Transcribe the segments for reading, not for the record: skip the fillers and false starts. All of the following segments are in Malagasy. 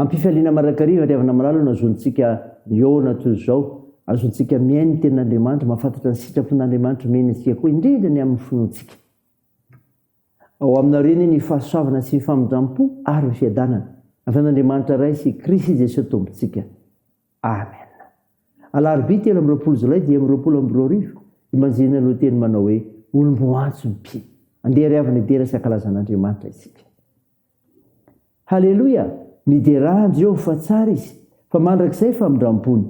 ampifaliana marakariva riavana malala no azontsika miona toy zao, azontsika miainy ny tenin'Andriamanitra, mahafantatra ny sitrapon'Andriamanitra meny antsika koa indrindra ny amin'ny finoantsika. Ao aminareny ny fahasoavana sy ny famindrampo ary ny fiadanana afan'Andriamanitra ray sy Kristy Jesosy tombontsika. Amen. Alarobia 13 Jolay 2024 imanjina no teny manao hoe olom-boantso ny mpi. Andeha riavana idera sy ankalazan'Andriamanitra isika. Halleloia! Miderahan Jehovah fa tsara izy, fa mandrakizay famindrampony.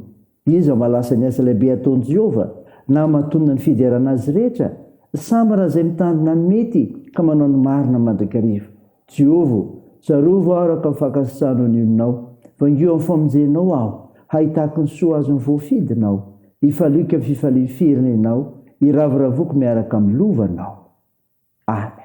Iza malasa ny asa lehibe ataon'i Jehovah na mahatonina ny fiderana azy rehetra, samby raha izay mitandrina ny mety ka manao ny marina mandrakariva. Jehovah, tsarovo aho araka ny fankasitrahana ny oninao, vangio amin'ny famonjenao aho, hahitako ny soa azon'ny voafidinao, hifalioka amin'ny fifalian'ny firenenao, hiraviravoko miaraka amin'ny lovanao. Amen.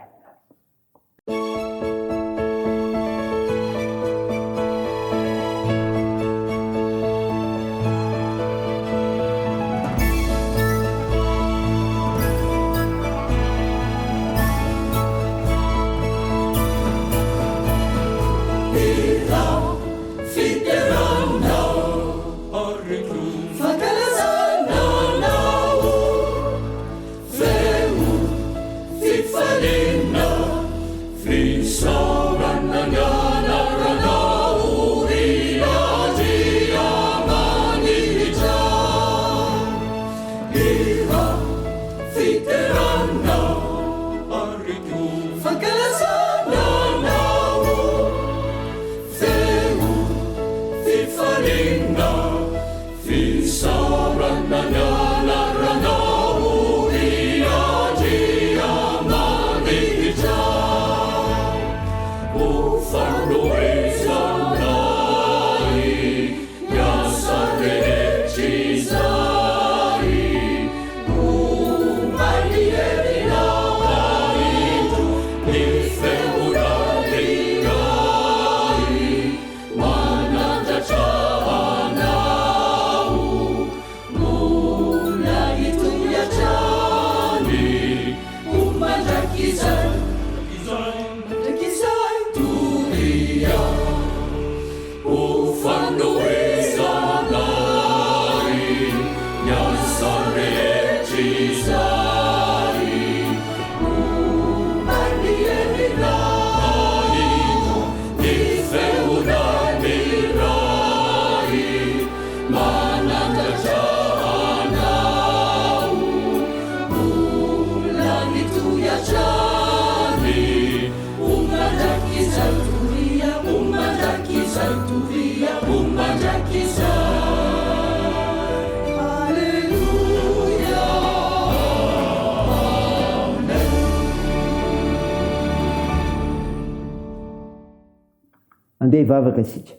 Andeha hivavaka isika.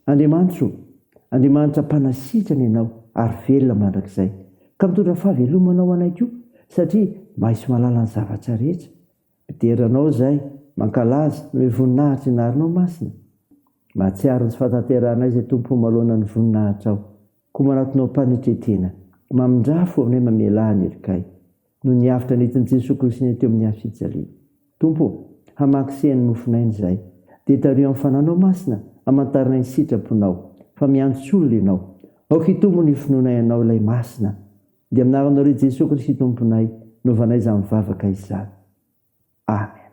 Andriamanitra mpanasitrana ianao ary velona mandrakizay. Ka mitondra fahavelomanao anay koa satria mahisy malala ny zavatra rehetra. Mideranao izay mankalaza ny voninahitra inarinao masina. Mahatsiaro ny fahatanteranay izay tompo malona ny voninahitra ao. Koa manatonao mpanetretena. Mamindrafo aminay mamelahany erikay. No niavitra nitin'i Jesosy Kristy ny teo amin'ny hafijaliana. Tompo, hamakisehan'ny nofinay izay. Dia tario amin'ny fananao masina, hamantaranay ny sitraponao, fa miantso olona ianao. Ao hitombo ny finoanay anao ilay masina. Dia aminaranao ry Jesosy Kristy tomponay, novanay izany mivavaka izany. Amen.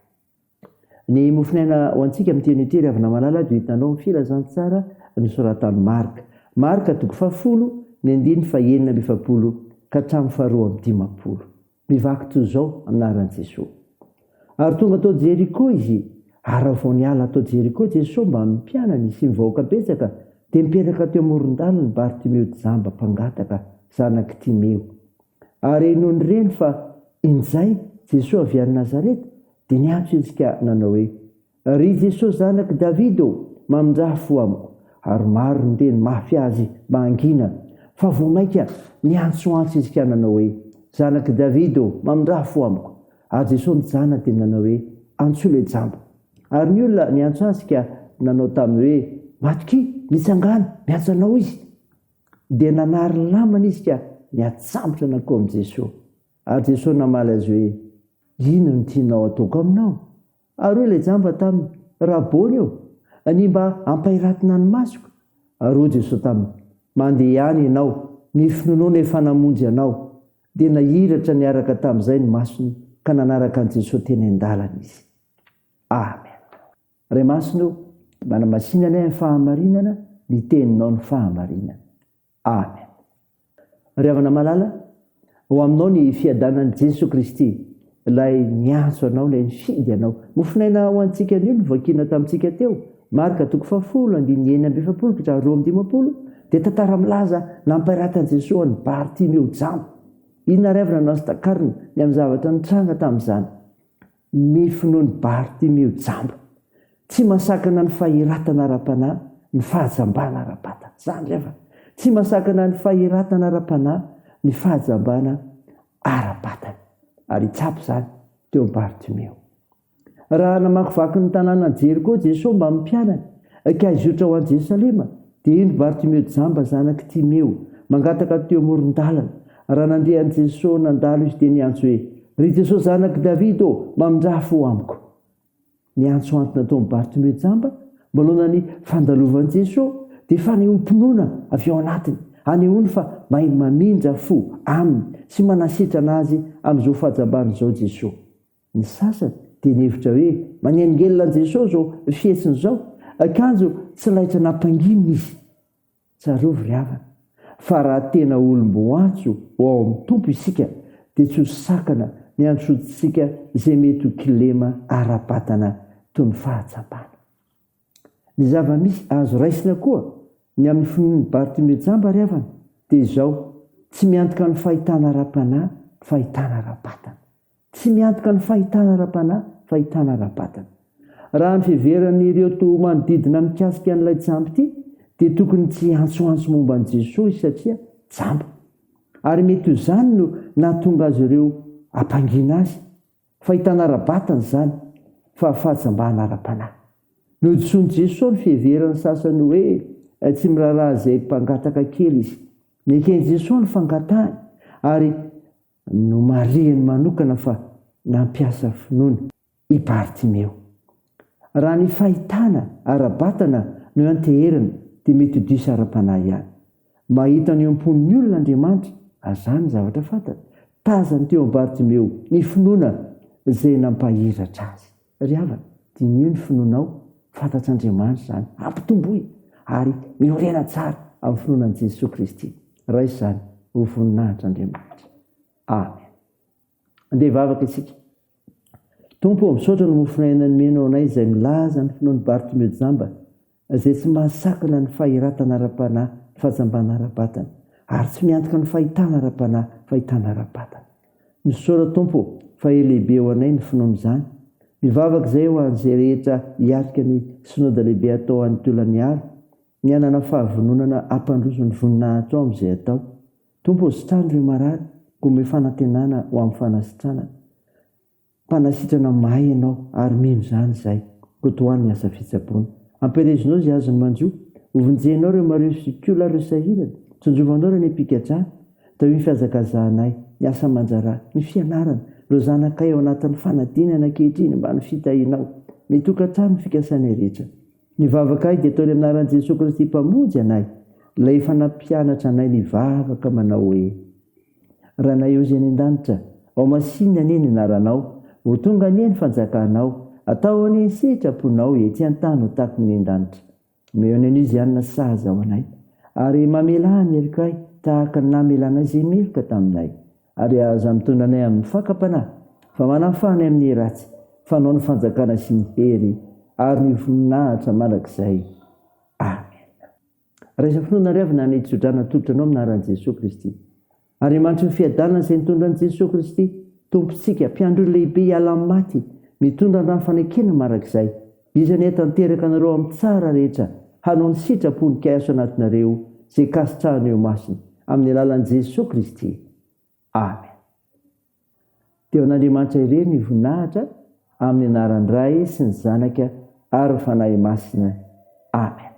Ny mofinaina ho antsika amin'ny teny ity riavana malala dia hitanao ny filazantsara ny soratan'i Marka. Marka 10:9-20 ka hatramin'ny 2:10. Mivaky toy izao aminaran'i Jesosy. Ary tonga tao Jeriko izy. Ary vao niala tao Jeriko Jesosy mba mpianany sy mivahoaka betsaka dia mipetraka teo amoron-dalana Bartimeo jamba mpangataka zanaky Timeo. Ary noho nireny fa injay Jesosy avy any Nazareta dia niantso izy nanao hoe, ry Jesosy zanaky Davido, mamindrafo amiko. Ary maro ny teny mafy azy mangina, fa vomaika niantsoantso izy nanao hoe, zanaky Davido, mamindrafo amiko. Ary Jesosy mijana dia nanao hoe, antso ilay jamba. Ary ny olona niantso azy ka nanao taminy hoe, matoky, mitsangana, miantso anao izy. Dia nanary lamana izy ka niatsambotra nankoa amin'i Jesosy. Ary Jesosy namaly azy hoe, ino no tianao ataoko aminao? Ary hoe ilay jamba taminy, rabony io, ny mba ampahiratina ny masoko ro jesosy tamin'ny mandeha ihany ianao ny finonoana efa namonjy anao dia nahiratra niaraka tamin'izay ny masony ka nanaraka an' jesosy teny an-dalana izy. Amen. Ray masonao manamasinana ny fahamarinana ny teninao ny fahamarinana. Amen. Ry havana malala, ho aminao ny fiadanan'i Jesosy Kristy, ilay niantso anao, ilay nifidy anao. Mofinaina ho antsika an'io ny vakina tamintsika teo. Marika 10:9-20 dia tantara milaza nampahiratan'i Jesosy ny Bartimeo jambo. Inona ry havana no takarina ny amin'ny zavatra nitranga tamin'izany? Ny finoany Bartimeo jambo. Tsy masakana ny fahiratana ara-panahy, ny fahajambana ara-batana. Zany ry havana. Tsy masakana ny fahiratana ara-panahy, ny fahajambana ara-batana. Ary tsapy zany teo Bartimeo. Raha namakivaky ny tanàna Jeriko Jesosy mba mpianany, ka izotra ho an'i Jerusalema, dia iny Bartimeo jamba zanaky Timeo mangataka teo amoron-dalana. Raha nandeha an'i Jesosy nandalo izy dia niantso hoe: "Ry Jesosy zanaky Davida, mamindrafo amiko." Niantso antony ataon'i Bartimeo jamba manoloana ny fandalovan'i Jesosy dia fanehoam-pinoana avy ao anatiny, hanehoany fa mahay mamindra fo aminy sy manasitrana azy amin'izao fahajambana izao Jesosy. Ny sasany dia nihevitra hoe manengelina an' Jesosy zao fietsiny izao, akanjo tsy laitra nampangimina izy. Tsarovy ry havana, fa raha tena olom-boantso ho ao amin'ny tompo isika dia tsy ho sakana ny antsodintsika izay mety ho kilema ara-batana toy ny fahajambana. Ny zava-misy azo raisina koa ny amin'ny finoan'ny Bartimeo jamba ry havana dia izao: tsy miantoka ny fahitana ara-panahy, fahitana ara-batana. Tsy miantoka ny fahitana ara-panahy, fahitana ara-batana. Raha ny fiheveran'ireo to manodidina mikasika an'ilay jambo ity dia tokony tsy antsoantso momba an'i Jesosy satria jambo. Ary mety ho zany no nahatonga azy ireo ampangina azy. Fahitana ara-batana zany, fa fahajambana ara-panahy. Noditsoin'i Jesosy ny fiheveran'ny sasany hoe tsy miraharaha izay mpangataka kely izy. Neken'i Jesosy ny fangatahany ary no marihany manokana fa nampiasa finoana i Bartimeo. Raha ny fahitana ara-batana no anteherina dia mety ho diso ara-panahy ihany. Mahita ny ampon'ny olona Andriamanitra, azany zavatra fantatra. Tazany teo Bartimeo ny finoana izay nampahiratra azy. Ry havana, dinio ny finoanao, fantatr'Andriamanitra zany, ampitomboy ary miorena tsara amin'ny finoanan'i Jesosy Kristy. Ray izany ho voninahitr'Andriamanitra. Amen. Andeha hivavaka isika. Tompo, misaotra no mofinaina ny menao anay izay milaza ny finoan'ny Bartimeo jamba, izay tsy mahasakana ny fahiratana ara-panahy, fahajambana ara-batana, ary tsy miantoka ny fahitana ara-panahy, fahitana ara-batana. Misaotra Tompo fa lehibe ho anay ny finoana izany. Mivavaka izay ho an'izay rehetra hiatrika ny synody lehibe atao an'ny Tolaniary, ny anana fahavononana ampandroso ny voninahitra ao amin'izay atao. Tompo, sitrany ireo marary, gome fanantenana ho amin'ny fanasitrana. Mpanasitrana mahay ianao ary mino izany izay, kotoany ny asa fitsaboana. Amperezinao izay azony manjo, hovonjenao ireo mareo sikola ireo sahirana, tsonjovanao ireo ny mpikadrana, tao ny fihazakazahanay, ny asa manjara, ny fianarana, ireo zanakay ao anatin'ny fanadinana ankehitriny mba ny fitahinao, ny tokantrano ny fikasanay rehetra. Ny vavaka ay dia ataony amin'ny anaran'i Jesosy Kristy mpamonjy anay, ilay efa nampianatra anay ny vavaka manao hoe: Ranay eo izay any an-danitra, ao masinina anie ny anaranao, ho tonga anie ny fanjakanao, atao anie ny sitraponao ety an-tany ho tahaka ny an-danitra. Meo any izy ihany na sahaza ao anay, ary mamela ny elokay tahaka ny namelanay izay meloka taminay, ary aza mitondra anay amin'ny fakapanahy, fa manafana amin'ny heratsy, fanao ny fanjakana sy ny hery ary ny voninahitra mandrakizay. Amen. Raisa finoana ry havana ny tsodrana tolotranao amin'ny anaran'i Jesosy Kristy. Andriamanitra ny fiadanana izay nitondran'i Jesosy Kristy, tompontsika, mpiandro lehibe hiala amin'ny maty, mitondra ny fanekena mandrakizay, izany tanteraka anareo amin'ny tsara rehetra, hanao ny sitrapony kaiso anatinareo izay kasitrahana eo masina, amin'ny alalan'i Jesosy Kristy. Amen. Teo an'Andriamanitra irery ny voninahitra, amin'ny anaran'ny Ray sy ny Zanaka ary ny fanahy masina. Amen.